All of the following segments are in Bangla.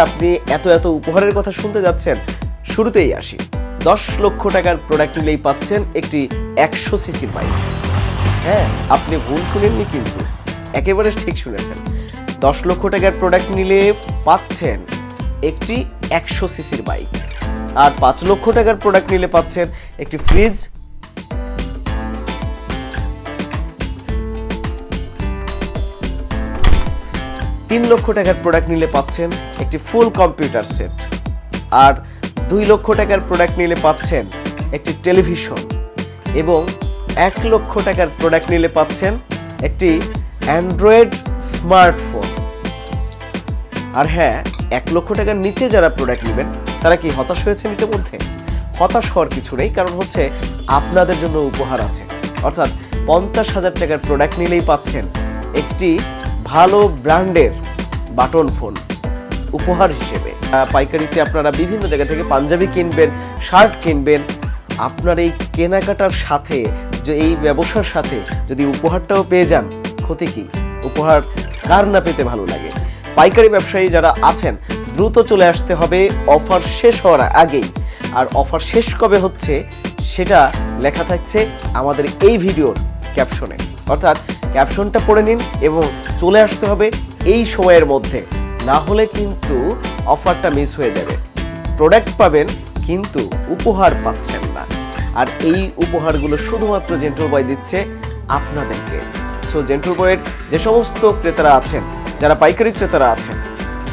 আপনি এত এত উপহারের কথা শুনতে যাচ্ছেন, শুরুতেই আসি। 10 লক্ষ টাকার প্রোডাক্ট নিলেই পাচ্ছেন একটি 100 সিসির বাইক। হ্যাঁ, আপনি ভুল শুনেননি, কিন্তু একেবারে ঠিক শুনেছেন। 10 লক্ষ টাকার প্রোডাক্ট নিলে পাচ্ছেন একটি 100 সিসির বাইক, আর 5 লক্ষ টাকার প্রোডাক্ট নিলে পাচ্ছেন একটি ফ্রিজ, 3 লক্ষ টাকার প্রোডাক্ট নিলে পাচ্ছেন একটি ফুল কম্পিউটার সেট, আর 2 লক্ষ টাকার প্রোডাক্ট নিলে পাচ্ছেন একটি টেলিভিশন, এবং 1 লক্ষ টাকার প্রোডাক্ট নিলে পাচ্ছেন একটি অ্যান্ড্রয়েড স্মার্টফোন। আর হ্যাঁ, 1 লক্ষ টাকার নিচে যারা প্রোডাক্ট নেবেন তারা কি হতাশ হয়েছেন ইতিমধ্যে? হতাশ হওয়ার কিছু নেই, কারণ হচ্ছে আপনাদের জন্য উপহার আছে। অর্থাৎ 50,000 টাকার প্রোডাক্ট নিলেই পাচ্ছেন একটি ভালো ব্র্যান্ডের বাটন ফোন উপহার হিসেবে। পাইকারিতে আপনারা বিভিন্ন জায়গা থেকে পাঞ্জাবি কিনবেন, শার্ট কিনবেন। আপনার এই কেনাকাটার সাথে, যে এই ব্যবসার সাথে যদি উপহারটাও পেয়ে যান, ক্ষতি কি? উপহার কার না পেতে ভালো লাগে? পাইকারি ব্যবসায়ী যারা আছেন, দ্রুত চলে আসতে হবে অফার শেষ হওয়ার আগেই। আর অফার শেষ কবে হচ্ছে সেটা লেখা থাকছে আমাদের এই ভিডিওর ক্যাপশনে। অর্থাৎ ক্যাপশনটা পড়ে নিন এবং চলে আসতে হবে এই সময়ের মধ্যে, না হলে কিন্তু অফারটা মিস হয়ে যাবে। প্রোডাক্ট পাবেন কিন্তু উপহার পাচ্ছেন না, আর এই উপহারগুলো শুধুমাত্র জেন্টল বয় দিচ্ছে আপনাদেরকে। সো জেন্টল বয়ের যে সমস্ত ক্রেতারা আছেন, যারা পাইকারি ক্রেতারা আছেন,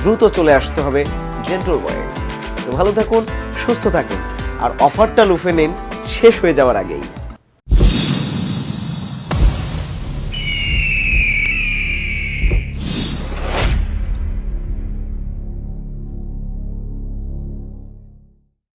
দ্রুত চলে আসতে হবে জেন্টল বয়ে। তো ভালো থাকুন, সুস্থ থাকুন, আর অফারটা লুফে নিন শেষ হয়ে যাওয়ার আগেই।